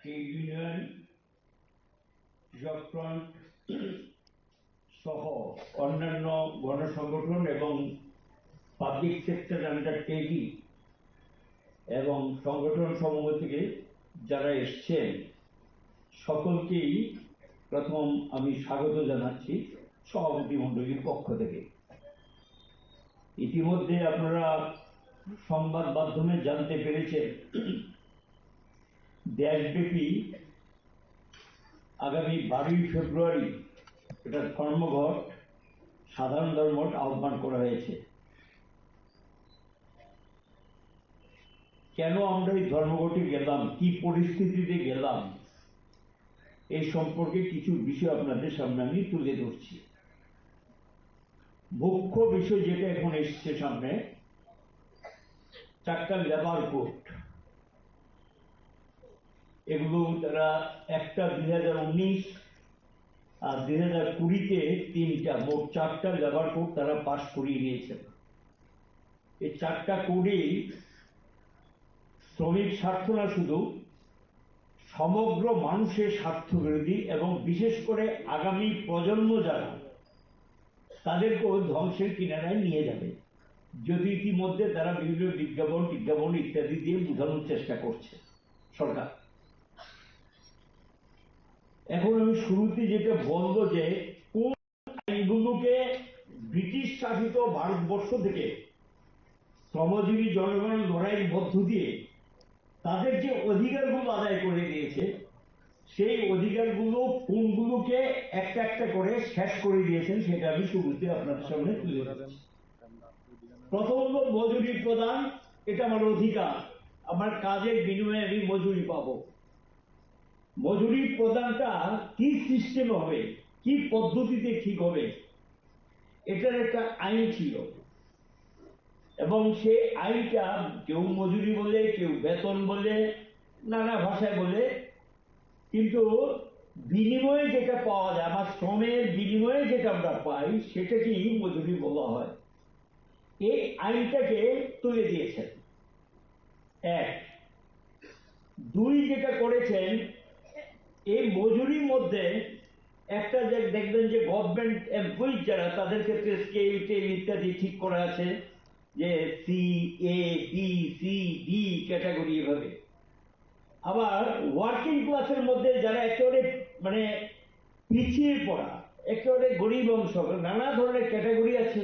Trade union, কৃষক front সহ অন্যান্য গণসংগঠন এবং পাবলিক সেক্টর আন্ডারটেকিং এবং সংগঠন সমূহ থেকে যারা এসছেন সকলকেই প্রথম আমি স্বাগত জানাচ্ছি সভাপতি মণ্ডলীর পক্ষ থেকে। ইতিমধ্যে আপনারা সংবাদ মাধ্যমে জানতে পেরেছেন দেশব্যাপী আগামী 12ই ফেব্রুয়ারি এটা ধর্মঘট সাধারণ ধর্মঘট আহ্বান করা হয়েছে। কেন আমরা এই ধর্মঘটে গেলাম, কি পরিস্থিতিতে গেলাম, এই সম্পর্কে কিছু বিষয় আপনাদের সামনে আমি তুলে ধরছি। মুখ্য বিষয় যেটা এখন এসছে সামনে, 4টা লেবার কোড, এগুলো তারা একটা 2019 আর 2020-তে 3টা, মোট 4টা লেবার কোড তারা পাশ করিয়ে নিয়েছেন। এই 4টা কোডেই শ্রমিক স্বার্থ না, শুধু সমগ্র মানুষের স্বার্থ বিরোধী এবং বিশেষ করে আগামী প্রজন্ম যারা তাদেরকেও ধ্বংসের কিনারায় নিয়ে যাবে, যদি ইতিমধ্যে তারা বিভিন্ন বিজ্ঞাপন ইত্যাদি দিয়ে বোঝানোর চেষ্টা করছে সরকার। এখন আমি শুরুতে যেটা বলবো যে কোন আইনগুলোকে ব্রিটিশ শাসিত ভারতবর্ষ থেকে শ্রমজীবী জনগণের লড়াইয়ের মধ্য দিয়ে তাদের যে অধিকারগুলো আদায় করে দিয়েছে, সেই অধিকারগুলো কোনগুলোকে একটা একটা করে শেষ করে দিয়েছেন সেটা আমি শুরুতে আপনাদের সামনে তুলে ধরছি। প্রথম হল মজুরি প্রদান। এটা আমার অধিকার, আমার কাজের বিনিময়ে আমি মজুরি পাবো। মজুরি প্রদানটা কি সিস্টেম হবে, কি পদ্ধতিতে ঠিক হবে, এটার একটা আইন ছিল এবং সেই আইনটা কেউ মজুরি বলে, কেউ বেতন বলে, নানা ভাষায় বলে, কিন্তু বিনিময়ে যেটা পাওয়া যায়, আমার শ্রমের বিনিময়ে যেটা আমরা পাই সেটাকেই মজুরি বলা হয়। এই আইনটাকে তুলে দিয়েছেন। 1, 2 যেটা করেছেন, এই মজুরির মধ্যে একটা যে দেখবেন যে গভর্নমেন্ট এমপ্লয়ি যারা, তাদের ক্ষেত্রে স্কেল টেল ইত্যাদি ঠিক করা আছে, যে সি, এ, বি, সি, ডি ক্যাটাগরি এভাবে। আবার ওয়ার্কিং ক্লাসের মধ্যে যারা একেবারে মানে পিছিয়ে পড়া, একেবারে গরিব অংশ, নানা ধরনের ক্যাটাগরি আছে,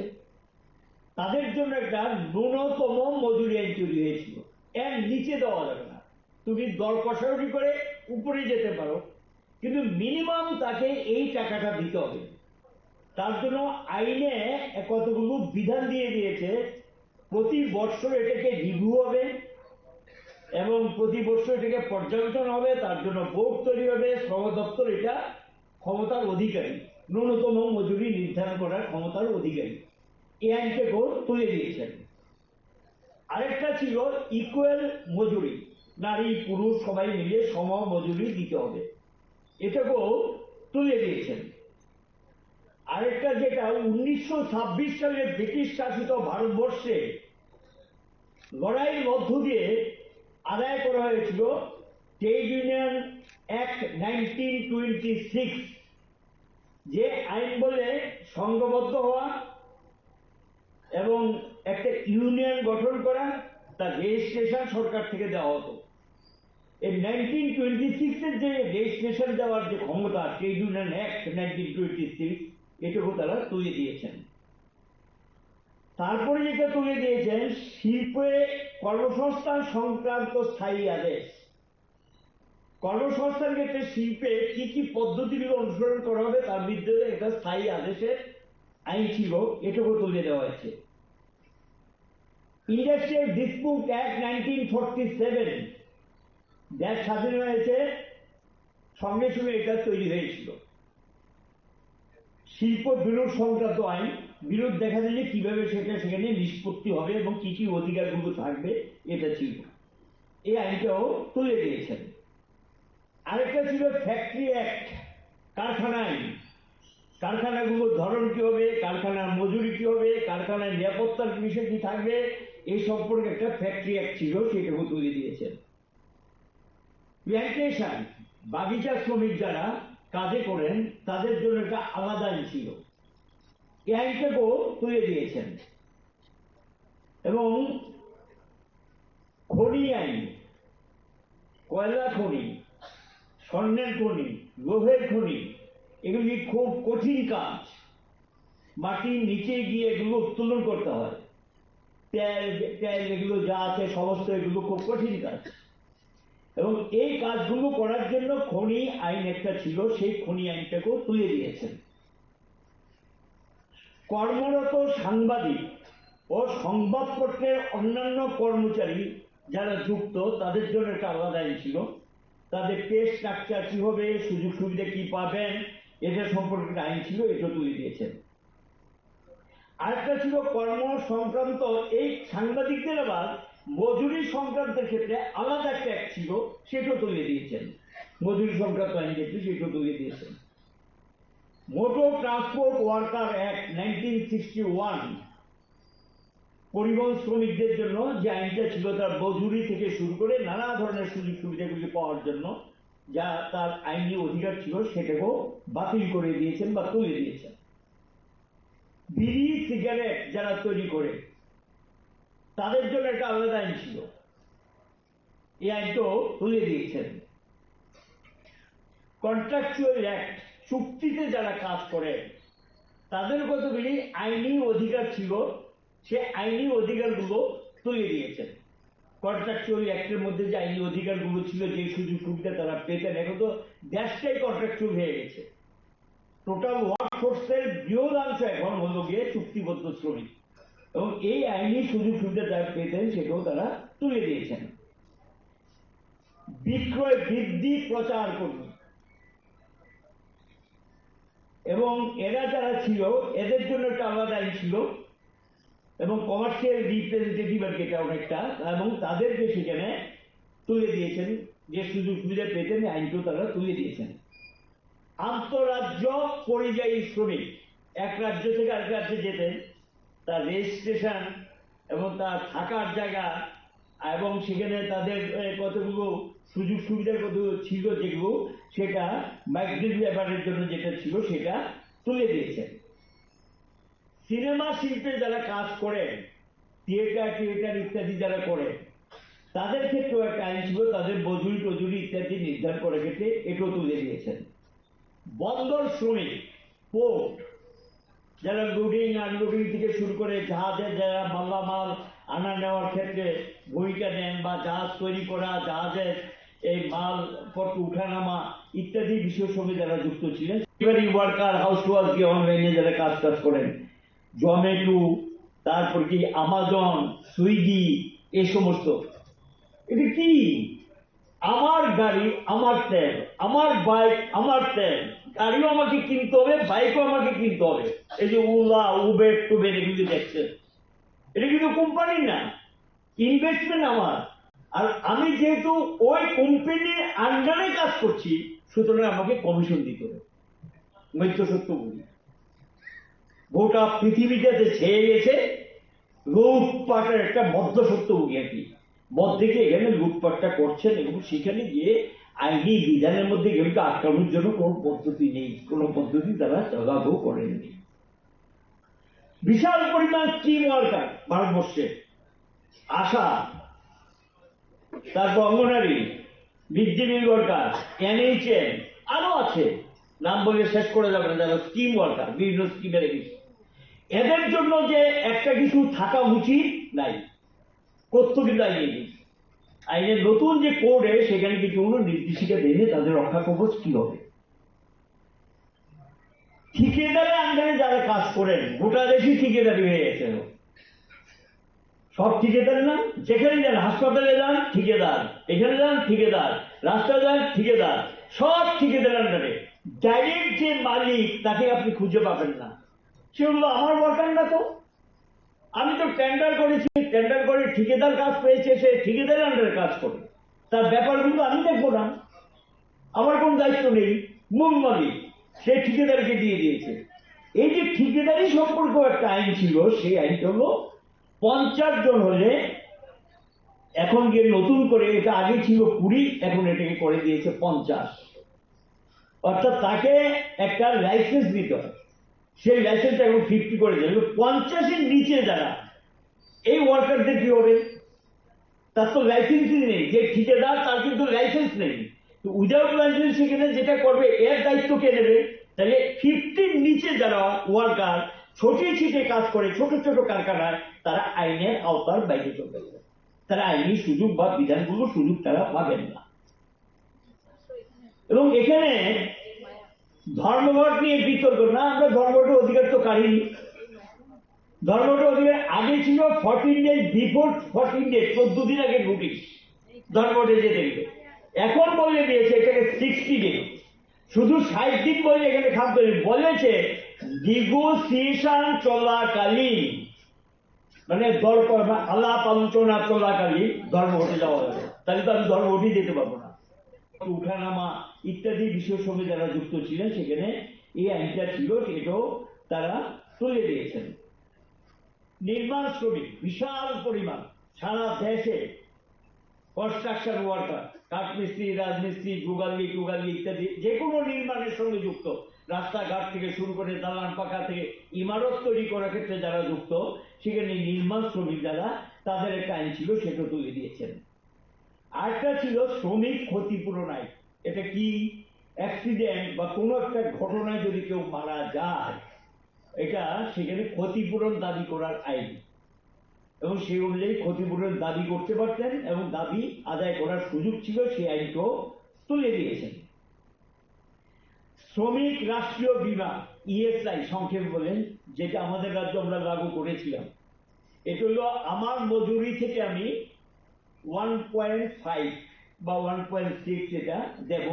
তাদের জন্য একটা ন্যূনতম মজুরি আইন তৈরি হয়েছিল। এর নিচে দেওয়া যাবে না, তুমি দর কষাকষি করে উপরে যেতে পারো, কিন্তু মিনিমাম তাকে এই টাকাটা দিতে হবে। তার জন্য আইনে কতগুলো বিধান দিয়ে দিয়েছে। প্রতি বছর এটাকে রিভিউ হবে এবং প্রতি বছর এটাকে পর্যবেক্ষণ হবে, তার জন্য বোর্ড তৈরি হবে। শ্রম দপ্তর এটা ক্ষমতার অধিকারী, ন্যূনতম মজুরি নির্ধারণ করার ক্ষমতার অধিকারী। এই আইনটাকেও তুলে দিয়েছেন। আরেকটা ছিল ইকুয়াল মজুরি, নারী পুরুষ সবাই মিলে সম মজুরি দিতে হবে, এটাকেও তুলে দিয়েছেন। আরেকটা যেটা 1926 সালে ব্রিটিশ শাসিত ভারতবর্ষে লড়াইয়ের মধ্য দিয়ে আদায় করা হয়েছিল, ট্রেড ইউনিয়ন অ্যাক্ট 1926, যে আইন বলে সংঘবদ্ধ হওয়া এবং একটা ইউনিয়ন গঠন করা, তার রেজিস্ট্রেশন সরকার থেকে দেওয়া হতো। এই 1926-এর যে রেজিস্ট্রেশন দেওয়ার যে ক্ষমতা, ট্রেড ইউনিয়ন অ্যাক্ট 1926, এটুকু তারা তুলে দিয়েছেন। তারপরে যেটা তুলে দিয়েছেন, শিল্পে কর্মসংস্থান সংক্রান্ত স্থায়ী আদেশ। কর্মসংস্থান ক্ষেত্রে শিল্পে কি কি পদ্ধতিগুলো অনুসরণ করা হবে তার বিরুদ্ধে একটা স্থায়ী আদেশের আইন ছিল, এটুকু তুলে দেওয়া হয়েছে। ইন্ডাস্ট্রিয়াল ডিসপিউট অ্যাক্ট 1947, দেশ স্বাধীন হয়েছে সঙ্গে সঙ্গে এটা তৈরি হয়েছিল। শিল্প বিরোধ সংক্রান্ত আইন, বিরোধ দেখা দিলে কিভাবে সেটা সেখানে নিষ্পত্তি হবে এবং কি কি অধিকারগুলো থাকবে, এটা ছিল। এই আইনটাও তুলে দিয়েছেন। আরেকটা ছিল ফ্যাক্টরি অ্যাক্ট, কারখানা আইন। কারখানাগুলোর ধরন কি হবে, কারখানার মজুরি কি হবে, কারখানার নিরাপত্তার বিষয় কি থাকবে, এই সম্পর্কে একটা ফ্যাক্টরি অ্যাক্ট ছিল, সেটাকেও তুলে দিয়েছেন। প্ল্যান্টেশন, বাগিচা শ্রমিক যারা কাজে করেন তাদের জন্য একটা আলাদা আইন ছিল, এই আইনটাকেও তুলে দিয়েছেন। এবং খনি আইন, কয়লা খনি, স্বর্ণের খনি, লোহের খনি, এগুলি খুব কঠিন কাজ। মাটির নিচে গিয়ে এগুলো উত্তোলন করতে হয়, তেল তেল এগুলো যা আছে সমস্ত এগুলো খুব কঠিন কাজ। এবং এই কাজগুলো করার জন্য খনি আইন একটা ছিল, সেই খনি আইনটাকেও তুলে দিয়েছেন। কর্মরত সাংবাদিক ও সংবাদপত্রের অন্যান্য কর্মচারী যারা যুক্ত তাদের জন্য একটা আলাদা আইন ছিল, তাদের পে স্ট্রাকচার কি হবে, সুযোগ সুবিধা কি পাবেন, এটা সম্পর্কে একটা আইন ছিল, এটা তুলে দিয়েছেন। আরেকটা ছিল কর্ম সংক্রান্ত, এই সাংবাদিকদের আবার মজুরি সংক্রান্তের ক্ষেত্রে আলাদা একটা অ্যাক্ট ছিল, সেটাও তুলে দিয়েছেন। মজুরি সংক্রান্ত আইন ক্ষেত্রে সেটাও তুলে দিয়েছেন। মোটর ট্রান্সপোর্ট ওয়ার্কার অ্যাক্ট 1961 পরিবহন শ্রমিকদের জন্য যে আইনটা ছিল, তার মজুরি থেকে শুরু করে নানা ধরনের সুযোগ সুবিধাগুলি পাওয়ার জন্য যা তার আইনি অধিকার ছিল, সেটাকেও বাতিল করে দিয়েছেন বা তুলে দিয়েছেন। বিড়ি সিগারেট যারা তৈরি করে তাদের জন্য একটা আলাদা আইন ছিল, এই আইনটাও তুলে দিয়েছেন। কন্ট্রাকচুয়াল অ্যাক্ট, চুক্তিতে যারা কাজ করে তাদের কতগুলি আইনি অধিকার ছিল, সে আইনি অধিকারগুলো তুলে দিয়েছেন। কন্ট্রাকচুয়াল অ্যাক্টের মধ্যে যে আইনি অধিকারগুলো ছিল, যে সুযোগ সুবিধা তারা পেতেন, এখন তো দেশটাই কন্ট্রাকচুয়াল হয়ে গেছে। টোটাল ওয়ার্কফোর্সের বৃহদাংশ এখন হলো গিয়ে চুক্তিবদ্ধ শ্রমিক, এবং এই আইনি সুযোগ সুবিধা যারা পেতেন সেটাও তারা তুলে দিয়েছেন। বিক্রয় বৃদ্ধি প্রচার কর্মী এবং এরা যারা ছিল এদের জন্য একটা আলাদা আইন ছিল, এবং কমার্শিয়াল রিপ্রেজেন্টেটিভ আর কি অনেকটা, এবং তাদেরকে সেখানে তুলে দিয়েছেন, যে সুযোগ সুবিধা পেতেন আইনটাও তারা তুলে দিয়েছেন। আন্তঃরাজ্য পরিযায়ী শ্রমিক, এক রাজ্য থেকে আরেক রাজ্যে যেতেন, তার রেজিস্ট্রেশন এবং তার থাকার জায়গা এবং সেখানে তাদের কতগুলো সুযোগ সুবিধার কত ছিল যেগুলো, সেটা মাইগ্রেন্ট লেবারের জন্য যেটা ছিল সেটা তুলে দিয়েছেন। সিনেমা শিল্পে যারা কাজ করেন, থিয়েটার ইত্যাদি যারা করে, তাদের ক্ষেত্রেও একটা আইন ছিল, তাদের মজুরি টজুরি ইত্যাদি নির্ধারণ করার ক্ষেত্রে এটাও তুলে দিয়েছেন। বন্দর শ্রমিক, পোর্ট যারা লোডিং আনলোডিং থেকে শুরু করে জাহাজের যারা মালামাল আনা নেওয়ার ক্ষেত্রে ভূমিকা নেন, বা জাহাজ তৈরি করা, জাহাজের এই মালপত্র উঠানামা ইত্যাদি বিষয়ের সঙ্গে যারা যুক্ত ছিলেন। ডেলিভারি ওয়ার্কার, হাউস ওয়ার্ক, অনলাইনে যারা কাজ করেন, জমেটো, তারপর কি আমাজন, সুইগি, এই সমস্ত। এটা কি? আমার গাড়ি আমার তেল, আমার বাইক আমার তেল, গাড়িও আমাকে কিনতে হবে, বাইকও আমাকে কিনতে হবে। এই যে ওলা, উবের টুবের এগুলি দেখছেন, এটা কিন্তু কোম্পানি না, ইনভেস্টমেন্ট আমার। আর আমি যেহেতু ওই কোম্পানির আন্ডারে কাজ করছি, সুতরাং আমাকে কমিশন দিতে হবে। মধ্য সত্য বলি, গোটা পৃথিবীটাতে ছেয়ে গেছে লুটপাটের একটা মধ্য সত্যভোগী আর কি, মধ্যে গিয়ে এখানে লুটপাটটা করছেন, এবং সেখানে গিয়ে আইনি বিধানের মধ্যে এগুলোকে আটকানোর জন্য কোনো পদ্ধতি নেই, কোনো পদ্ধতি তারা চালাবো করেননি। বিশাল পরিমাণ স্কিম ওয়ার্কার ভারতবর্ষে, আশা, তারপর anganwadi, mid day meal worker, NHM, আরো আছে, নাম বলে শেষ করে যাবে না, যারা স্কিম ওয়ার্কার বিভিন্ন স্কিমের কিছু, এদের জন্য যে একটা কিছু থাকা উচিত নাই, করতো কিন্তু আইনের নতুন যে কোডে সেখানে কিছু নির্দেশিকা দেনে তাদের রক্ষা কবচ কি হবে। ঠিকাদারের আন্ডারে যারা কাজ করেন, গোটা দেশই ঠিকাদারি হয়ে গেছে, সব ঠিকাদার না, যেখানে যান, হাসপাতালে যান ঠিকাদার, এখানে যান ঠিকাদার, রাস্তায় যান ঠিকাদার, সব ঠিকাদার আন্ডারে। ডাইরেক্ট যে মালিক তাকে আপনি খুঁজে পাবেন না, সেগুলো আমার ওয়ার্কার না তো, আমি তো টেন্ডার করেছি, টেন্ডার করে ঠিকাদার কাজ পেয়েছে, সে ঠিকাদারের আন্ডারে কাজ করে, তার ব্যাপারগুলো আমি দেখবো না, আমার কোন দায়িত্ব নেই। মূল মালিক সে ঠিকাদারকে দিয়ে দিয়েছে। এই যে ঠিকাদারি সম্পর্ক একটা আইন ছিল, সেই আইনটা হলো 50 জন হলে, এখন গিয়ে নতুন করে, এটা আগে ছিল 20, এখন এটাকে করে দিয়েছে 50। অর্থাৎ তাকে একটা লাইসেন্স দিতে হয়, সেই লাইসেন্সটা এখন 50 করে দেবে। 50-এর নিচে যারা এই ওয়ার্কারদের কি হবে? তার তো লাইসেন্সই নেই, যে ঠিকাদার তার কিন্তু লাইসেন্স নেই। তো উইদাউট লাইসেন্স সেখানে যেটা করবে এর দায়িত্ব কে নেবে? তাহলে 50-র নিচে যারা ওয়ার্কার ছোটে ছিটে কাজ করে ছোট ছোট কারখানায়, তারা আইনের আওতার বাইরে চলে যাবে, তারা আইনি সুযোগ বা বিধানগুলো সুযোগ তারা পাবেন না। এবং এখানে ধর্মঘট নিয়ে বিতর্ক না, আমরা ধর্মঘটের অধিকার তো কারিনি। ধর্মঘটের অধিকার আগে ছিল 14 ডেজ, বিফোর 14 ডেজ, 14 দিন আগে নোটিশ ধর্মঘটে যেতে গেলে। এখন বলে দিয়েছে এটাকে 60 ডেজ, শুধু 60 দিন বলে এখানে খাপ করে বলেছে নেগোসিয়েশন চলাকালীন, মানে আলাপ আলোচনা চলাকালীন ধর্মঘটে যাওয়া যাবে। তাহলে তো আমি ধর্মঘটেই যেতে পারবো না। উঠানামা ইত্যাদি বিষয়ের সঙ্গে যারা যুক্ত ছিলেন সেখানে এই আইনটা ছিল, এটাও তারা তুলে দিয়েছেন। নির্মাণ শ্রমিক বিশাল পরিমাণ সারা দেশে, কনস্ট্রাকশন ওয়ার্কার, কাঠমিস্ত্রি, রাজমিস্ত্রি, যুগালি টুগালি ইত্যাদি যে কোনো নির্মাণের সঙ্গে যুক্ত, রাস্তাঘাট থেকে শুরু করে দালান পাকা থেকে ইমারত তৈরি করার ক্ষেত্রে যারা যুক্ত, সেখানে নির্মাণ শ্রমিক যারা, তাদের একটা আইন ছিল, সেটা তুলে দিয়েছেন। আরেকটা ছিল শ্রমিক ক্ষতিপূরণ আইন। এটা কি? অ্যাক্সিডেন্ট বা কোনো একটা ঘটনায় যদি কেউ মারা যায়, এটা সেখানে ক্ষতিপূরণ দাবি করার আইন, এবং সেই অনুযায়ী ক্ষতিপূরণ দাবি করতে পারতেন এবং দাবি আদায় করার সুযোগ ছিল, সেই আইনটাও তুলে দিয়েছেন। শ্রমিক রাষ্ট্রীয় বীমা, ইএসআই সংক্ষেপ বলেন, যেটা আমাদের রাজ্যে আমরা লাগু করেছিলাম। এটা হলো আমার মজুরি থেকে আমি 1.5 বা 1.6 এটা দেব,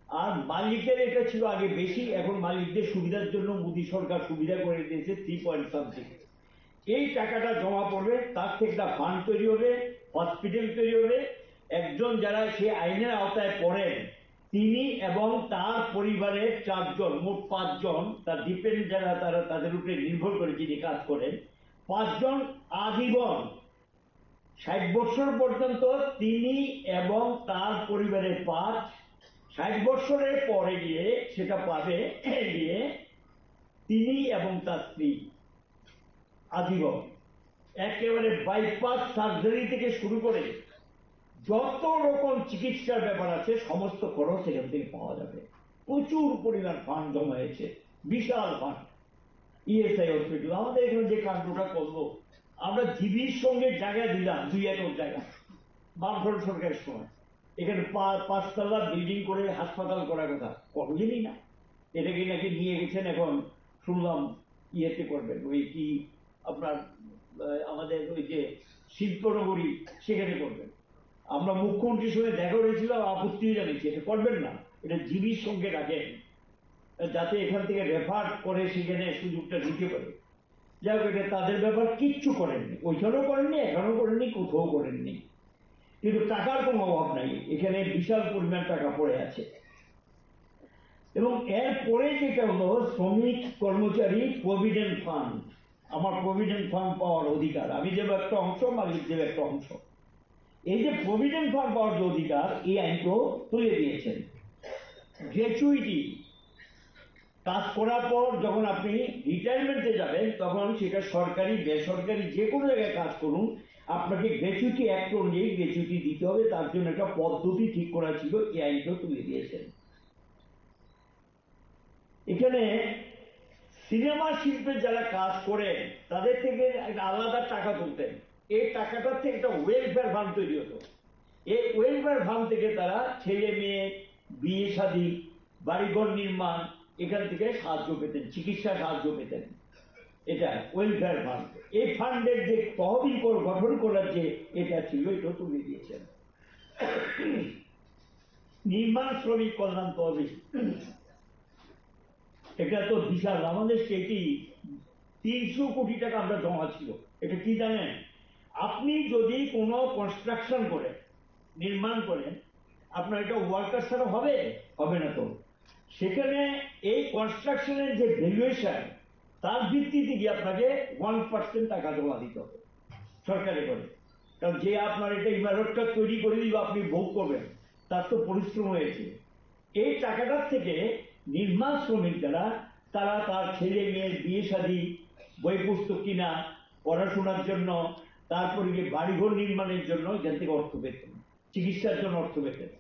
আর মালিকের এটা ছিল আগে বেশি, এখন মালিকদের সুবিধার জন্য মোদী সরকার সুবিধা করে দিয়েছে 3 পয়েন্ট সামথিং। এই টাকাটা জমা পড়বে, তার থেকে একটা ফান্ড তৈরি হবে, হসপিটাল তৈরি হবে। একজন যারা সে আইনের আওতায় পড়েন তিনি এবং তার পরিবারের 4 জন, মোট 5 জন, তার ডিপেন্ড যারা তারা তাদের উপরে নির্ভর করে যিনি কাজ করেন, 5 জন আজীবন 60 বছর পর্যন্ত তিনি এবং তার পরিবারের 5, 60 বছরের পরে গিয়ে সেটা পাবে গিয়ে তিনি এবং তার স্ত্রী আজীবন। একেবারে বাইপাস সার্জারি থেকে শুরু করে যত রকম চিকিৎসার ব্যাপার আছে সমস্ত খরচ এখান থেকে পাওয়া যাবে। প্রচুর পরিমাণ ফান্ড জমা হয়েছে, বিশাল ফান্ড। ইএসআই হসপিটাল আমাদের এখানে যে কাণ্ডটা করলো, আমরা জিবির সঙ্গে জায়গা দিলাম 2 একর জায়গা বামফ্রন্ট সরকারের সময়, এখানে 5 তলা বিল্ডিং করে হাসপাতাল করার কথা করলেনই না। এটাকে নাকি নিয়ে গেছেন, এখন শুনলাম ইয়েতে করবেন, ওই কি আপনার আমাদের ওই যে শিল্পনগরী সেখানে করবেন। আমরা মুখ্যমন্ত্রীর সঙ্গে দেখা করেছিলাম, আপত্তিও জানিয়েছি, এটা করবেন না, এটা জিবির সঙ্গে রাখেন যাতে এখান থেকে রেফার করে সেখানে সুযোগটা দিতে পারে। যাই হোক, এটা তাদের ব্যাপার, কিচ্ছু করেননি, ওইখানেও করেননি, এখানেও করেননি, কোথাও করেননি। কিন্তু টাকার কোনো অভাব নাই, এখানে বিশাল পরিমাণ টাকা পড়ে আছে। এবং এর পরে যেটা হলো শ্রমিক কর্মচারী প্রভিডেন্ট ফান্ড, আমার প্রভিডেন্ট ফান্ড পাওয়ার অধিকার, আমি দেব একটা অংশ, মালিক দেব একটা অংশ। এই যে প্রভিডেন্ট ফান্ড পাওয়ার যে অধিকার, এই আইনটাও তুলে দিয়েছেন। গ্র্যাচুইটি, কাজ করার পর যখন আপনি রিটায়ারমেন্টে যাবেন, তখন সেটা সরকারি বেসরকারি যে কোনো জায়গায় কাজ করুন, আপনাকে গ্র্যাচুইটি অ্যাক্ট অনুযায়ী গ্র্যাচুইটি দিতে হবে, তার জন্য একটা পদ্ধতি ঠিক করা ছিল, এই আইনটাও তুলে দিয়েছেন। এখানে সিনেমা শিল্পের যারা কাজ করেন তাদের থেকে একটা আলাদা টাকা তুলতেন, এই টাকাটার থেকে একটা ওয়েলফেয়ার ফান্ড তৈরি হতো। এই ওয়েলফেয়ার ফান্ড থেকে তারা ছেলে মেয়ে, বিয়ে শাদী, বাড়িঘর নির্মাণ, এখান থেকে সাহায্য পেতেন, চিকিৎসা সাহায্য পেতেন। এটা ওয়েলফেয়ার ফান্ড। এই ফান্ডের যে তহবিল গঠন করার যে এটা ছিল, এটা তুলে দিয়েছেন। নির্মাণ শ্রমিক কল্যাণ তহবিল, এটা তো বিশাল, আমাদের স্টেটে 300 কোটি টাকা আমরা জমা ছিল। এটা কি জানেন? আপনি যদি কোনো কনস্ট্রাকশন করেন, নির্মাণ করেন, আপনার এটা ওয়ার্কার ছাড়া হবে হবে না। তো সেখানে এই কনস্ট্রাকশনের যে ভ্যালুয়েশন, তার ভিত্তিতে গিয়ে আপনাকে 1% টাকা জমা দিতে হবে সরকারে করে। কারণ যে আপনার এটা ইমারতটা তৈরি করে দিল, আপনি ভোগ করবেন, তার তো পরিশ্রম হয়েছে। এই টাকাটার থেকে নির্মাণ শ্রমিক যারা তারা তার ছেলে মেয়ের বিয়ে শাদী, বই পুস্তক কিনা, পড়াশোনার জন্য, তারপরে গিয়ে বাড়িঘর নির্মাণের জন্য এখান থেকে অর্থ পেতেন, চিকিৎসার জন্য অর্থ পেতেন,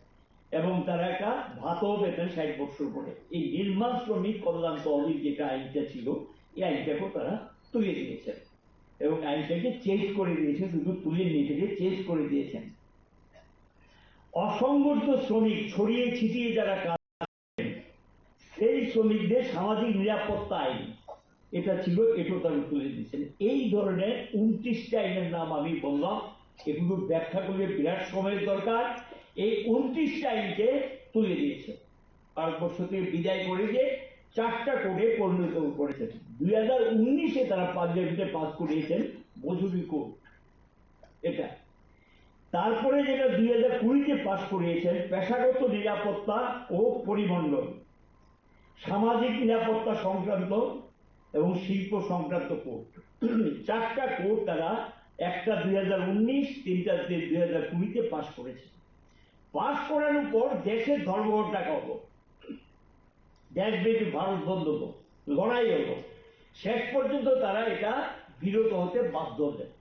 এবং তারা একটা ভাতও পেতেন 60 বছর পরে। এই নির্মাণ শ্রমিক কল্যাণ তহবিল যেটা আইনটা ছিল, এই আইনটাকেও তারা তুলে দিয়েছেন এবং আইনটাকে চেঞ্জ করে দিয়েছেন। শুধু তুলে নিয়ে থেকে চেঞ্জ করে দিয়েছেন। অসংগঠিত শ্রমিক ছড়িয়ে ছিটিয়ে যারা কাজ, সেই শ্রমিকদের সামাজিক নিরাপত্তা আইন এটা ছিল, এটাও তারা তুলে দিয়েছেন। এই ধরনের 29টা আইনের নাম আমি বললাম, এগুলো ব্যাখ্যা করলে বিরাট সময়ের দরকার। এই 29টা আইনকে তুলে দিয়েছে, ভারতবর্ষ থেকে বিদায় করে যে 4টা কোডে পরিণত করেছেন। 2019-এ তারা পার্লামেন্টে পাস করিয়েছেন মজুরি কোড এটা। তারপরে যেটা 2020-তে পাস করিয়েছেন পেশাগত নিরাপত্তা ও পরিমণ্ডল, সামাজিক নিরাপত্তা সংক্রান্ত এবং শিল্প সংক্রান্ত কোড। 4টা কোড তারা, একটা 2019, 3টা 2020-তে পাস করেছে। পাস করানোর পর দেশের ধর্মঘট ডাকা হলো, দেশব্যাপী ভারত বন্ধ হলো, লড়াই হলো, শেষ পর্যন্ত তারা এটা বিরত হতে বাধ্য হলেন।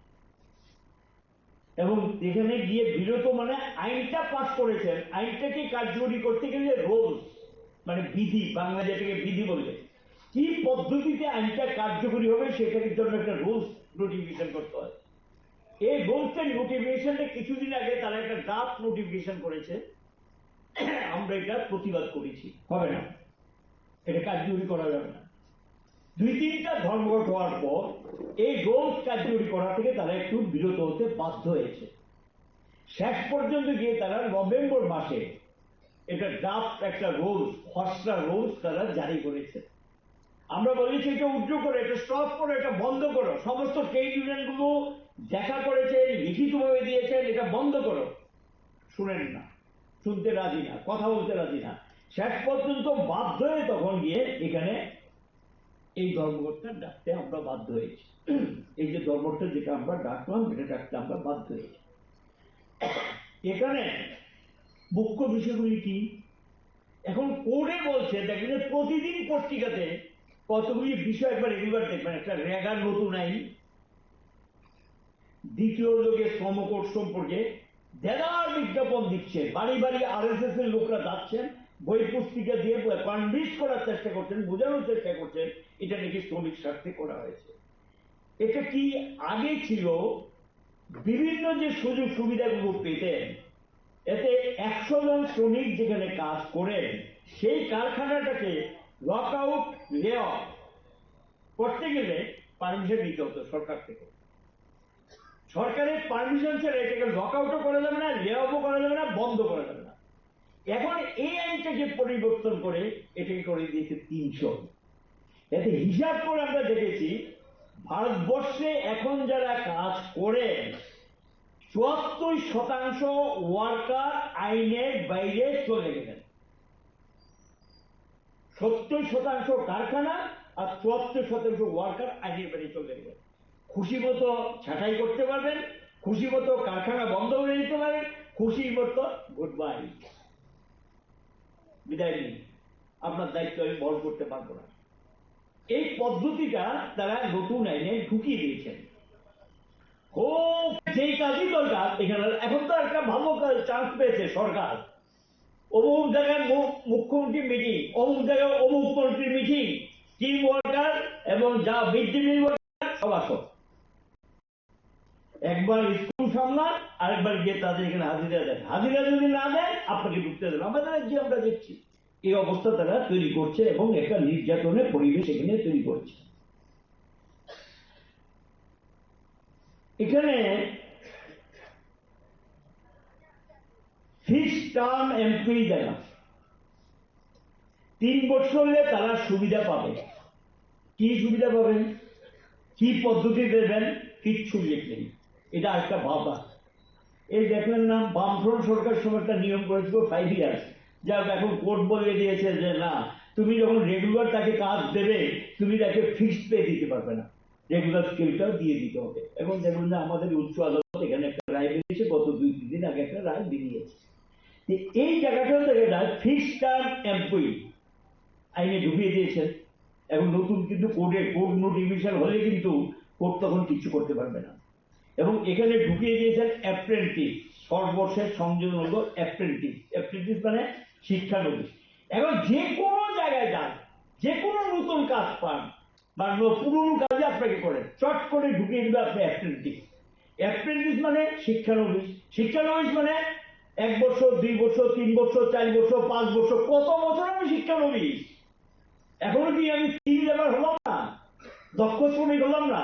এবং এখানে গিয়ে বিরত মানে আইনটা পাস করেছেন, আইনটাকে কার্যকরী করতে গেলে রুলস মানে বিধি, বাংলা যেটাকে বিধি বলে, কি পদ্ধতিতে আইনটা কার্যকরী হবে সেটার জন্য একটা রুলস নোটিফিকেশন করতে হয়। এই রুলসের নোটিফিকেশনটা কিছুদিন আগে তারা একটা ড্রাফট নোটিফিকেশন করেছে, আমরা এটা প্রতিবাদ করেছি। হবে না, এটা কার্যকরী করা যাবে না। 2-3টা ধর্মঘট হওয়ার পর এই রুলস কার্যকরী করা থেকে তারা একটু বিরত হতে বাধ্য হয়েছে। শেষ পর্যন্ত গিয়ে তারা নভেম্বর মাসে এটা ড্রাফট একটা রুলস, খসড়া রুলস তারা জারি করেছে। আমরা বলেছি এটা উদ্যোগ করো, এটা স্টপ করো, এটা বন্ধ করো। সমস্ত ট্রেড ইউনিয়নগুলো দেখা করেছেন, লিখিতভাবে দিয়েছেন, এটা বন্ধ করো। শুনেন না, শুনতে রাজি না, কথা বলতে রাজি না। শেষ পর্যন্ত বাধ্য হয়ে তখন গিয়ে এখানে এই ধর্মঘটটা ডাকতে আমরা বাধ্য হয়েছি। এই যে ধর্মঘটটা যেটা আমরা ডাকলাম, এটা ডাকতে আমরা বাধ্য হয়েছি। এখানে মুখ্য বিষয়গুলি কি, এখন কোর্টে বলছে দেখবেন যে প্রতিদিন পত্রিকাতে কতগুলি বিষয় একবার রেগুলার দেখবেন। একটা রেগার নতুন আইন, দ্বিতীয় লোকের শ্রমকোট সম্পর্কে দেদার বিজ্ঞাপন দিচ্ছে, বাড়ি বাড়ি RSS এর লোকরা যাচ্ছেন, বই পুস্তিকা দিয়ে কনভিন্স করার চেষ্টা করছেন, বোঝানোর চেষ্টা করছেন এটা নাকি শ্রমিক স্বার্থে করা হয়েছে। এটা কি আগে ছিল বিভিন্ন যে সুযোগ সুবিধাগুলো পেতেন, এতে 100 জন শ্রমিক যেখানে কাজ করেন সেই কারখানাটাকে লক আউট লে অফ করতে গেলে পারমিশন নিতে হতো সরকার থেকে। সরকারের পারমিশন ছাড়া এটাকে লক আউটও করা যাবে না, লে অফও করা যাবে না, বন্ধ করা যাবে না। এখন এই আইনটাকে পরিবর্তন করে এটাকে করে দিয়েছে 300। এতে হিসাব করে আমরা দেখেছি ভারতবর্ষে এখন যারা কাজ করেন 74% ওয়ার্কার আইনের বাইরে চলে গেলেন। 70% কারখানা আর 74% ওয়ার্কার আইনের বাইরে চলে গেলেন। খুশি মতো ছাঁটাই করতে পারবেন, খুশি মতো কারখানা বন্ধ করে দিতে পারেন, খুশি মতো গুড বাই, বিদায় নিন, আপনার দায়িত্ব আমি বহন করতে পারবো না। এই পদ্ধতিটা তারা নতুন আইনে ঢুকিয়ে দিয়েছেন। খুব যেই কাজই দরকার এখানে, এখন তো একটা ভালো চান্স পেয়েছে সরকার, অমুক জায়গায় মুখ্যমন্ত্রী মিটিং, অমুক জায়গায় অমুক মন্ত্রীর মিটিং, টিম ওয়ার্কার এবং যা মিড ডে মিল ওয়ার্কার সব আসো, একবার স্কুল সামলান, আরেকবার গিয়ে তাদের এখানে হাজিরা দেন। হাজিরা যদি না দেন আপনাকে ঢুকতে দেন। আমাদের রাজ্যে আমরা দেখছি এই অবস্থা তারা তৈরি করছে এবং একটা নির্যাতনের পরিবেশ এখানে তৈরি করছে। এখানে ফিক্সড টার্ম এমপ্লয়ি যারা 3 বছর হলে তারা সুবিধা পাবে। কি সুবিধা পাবেন, কি পদ্ধতি দেবেন, কিচ্ছু নেই। এটা একটা ভাবা। এই দেখলেন না বামফ্রন্ট সরকার সময় একটা নিয়ম করেছিল 5 ইয়ার্স, যা এখন কোর্ট বলে দিয়েছে যে না, তুমি যখন রেগুলার তাকে কাজ দেবে তুমি তাকে ফিক্সড পে দিতে পারবে না, রেগুলার স্কেলটাও দিয়ে দিতে হবে। এবং দেখুন না আমাদের উচ্চ আদালত এখানে একটা রায় বেরিয়েছে, গত 2-3 দিন আগে একটা রায় বেরিয়েছে। এই জায়গাটা থেকে ফিক্সড টার্ম এমপ্লয়ি আইনে ঢুকিয়ে দিয়েছেন, এবং নতুন কিন্তু কোড নোটিফিকেশন হলে কিন্তু কোর্ট তখন কিছু করতে পারবে না। এবং এখানে ঢুকিয়ে দিয়েছেন অ্যাপ্রেন্টিস, সর্বশেষ সংযোজন হলো অ্যাপ্রেন্টিস। অ্যাপ্রেন্টিস মানে শিক্ষানবিশ। এখন যে কোনো জায়গায় যান, যে কোনো নতুন কাজ পান বা পুরনো কাজে আপনাকে করেন, চট করে ঢুকিয়ে দিবে আপনি অ্যাপ্রেন্টিস। অ্যাপ্রেন্টিস মানে শিক্ষানবিশ। শিক্ষানবিশ মানে 1 বছর, 2 বছর, 3 বছর, 4 বছর, 5 বছর, কত বছর আমি শিক্ষানবিশ। এখনো কি আমি স্কিল লেবার হলাম না, দক্ষ শ্রমিক হলাম না?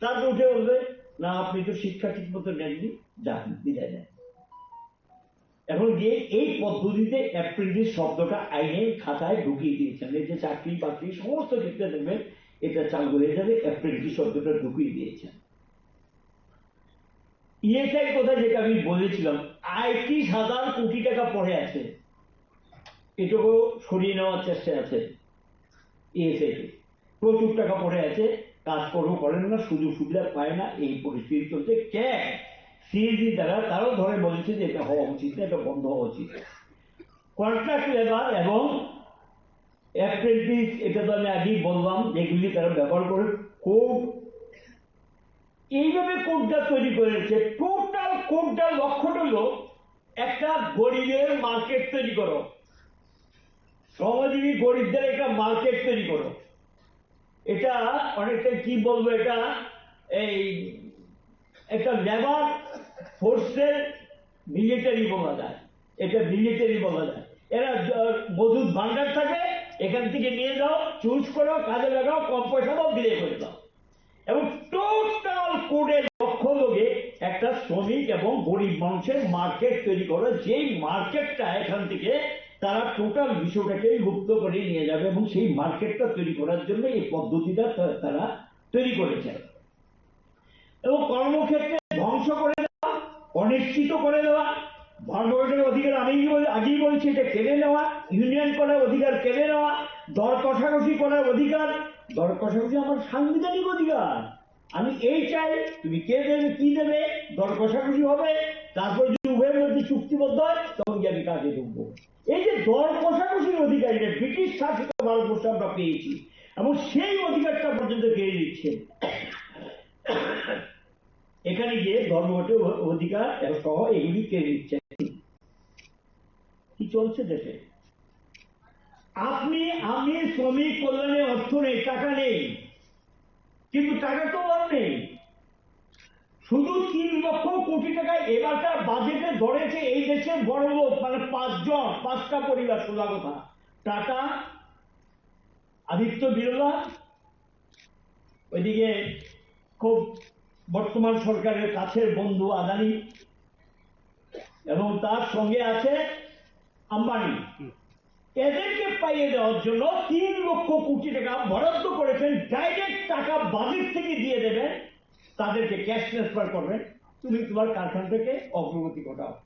তারপর উঠে বলবে না আপনি তো শিক্ষা ঠিক মতো নেননি, যান বিদায় নেন। এখন গিয়ে এই পদ্ধতিতে অ্যাপ্রেন্টিস শব্দটা আইনের খাতায় ঢুকিয়ে দিয়েছেন। এই যে চাকরি বাকরি সমস্ত ক্ষেত্রে দেখবেন এটা চালু হয়ে যাবে, অ্যাপ্রেন্টিস শব্দটা ঢুকিয়ে দিয়েছেন। ইএসআই কথা যেটা আমি বলেছিলাম, ৩৮,০০০ কোটি টাকা পড়ে আছে, এটুকু সরিয়ে নেওয়ার চেষ্টায় আছে ইএসআই কে। প্রচুর টাকা পড়ে আছে, কাজকর্ম করেন না, সুযোগ সুবিধা পায় না, এই পরিস্থিতি চলছে। সিএসি দ্বারা তারাও ধরে বলেছে যে এটা হওয়া উচিত না, এটা বন্ধ হওয়া উচিত। কন্ট্রাক্ট লেবার এবং অ্যাপ্রেন্টিস, এটা তো আমি আগেই বললাম, যেগুলি তারা ব্যবহার করে কোড, এইভাবে কোডটা তৈরি করেছে। টোটাল কোডটার লক্ষ্যটা হলো একটা গরিবের মার্কেট তৈরি করো, শ্রমজীবী গরিবদের একটা মার্কেট তৈরি করো। এটা অনেকটা কি বলবো, এটা এই একটা লেবার ফোর্সের মিলিটারি বলা যায়, এটা মিলিটারি বলা যায়। এরা মজুদ ভান্ডার থাকে, এখান থেকে নিয়ে যাও, চুজ করো, কাজে লাগাও, কম পয়সা দাও, বিলিয়ে করে দাও। এবং টোটাল কোডের লক্ষ্য লোকে একটা শ্রমিক এবং গরিব মানুষের মার্কেট তৈরি করো, যেই মার্কেটটা এখান থেকে তারা টোটাল বিষয়টাকে মুক্ত করে নিয়ে যাবে। এবং সেই মার্কেটটা তৈরি করার জন্য এই পদ্ধতিটা তারা তৈরি করেছে। এবং কর্মক্ষেত্রে ধ্বংস করে দেওয়া, অনিশ্চিত করে দেওয়া, ধর্মঘটের অধিকার আমি আগেই বলছি এটা কেড়ে নেওয়া, ইউনিয়ন করার অধিকার কেড়ে নেওয়া, দর কষাকষি করার অধিকার। দর কষাকষি আমার সাংবিধানিক অধিকার, আমি এই চাই, তুমি কে দেবে কি দেবে, দর কষাকষি হবে, তারপর যদি উভয়ের মধ্যে চুক্তিবদ্ধ হয় তখন কি আমি কাজে ঢুকবো। এই যে দর কষাকষির অধিকার, এটা ব্রিটিশ শাসিত ভারতবর্ষে আমরা পেয়েছি, এবং সেই অধিকারটা পর্যন্ত কেড়ে নিচ্ছে। এখানে গিয়ে ধর্মঘটের অধিকার সহ এগুলি কেড়ে নিচ্ছে। কি চলছে দেশে? আপনি আমি শ্রমিক কল্যাণে অর্থ নেই, টাকা নেই, কিন্তু টাকা তো আর নেই। শুধু 3 লক্ষ কোটি টাকা এবারকার বাজেটে ধরেছে এই দেশের বড় লোক, মানে 5টা পরিবার। সোজা কথা, টাটা, আদিত্য বিড়লা, ওইদিকে খুব বর্তমান সরকারের কাছের বন্ধু আদানি, এবং তার সঙ্গে আছে আম্বানি। এদেরকে পাইয়ে দেওয়ার জন্য 3 লক্ষ কোটি টাকা বরাদ্দ করেছেন। ডাইরেক্ট টাকা বাজেট থেকে দিয়ে দেবেন, তাদেরকে ক্যাশ ট্রান্সফার করবেন, তুমি তোমার কারখানা থেকে অগ্রগতি ঘটাও।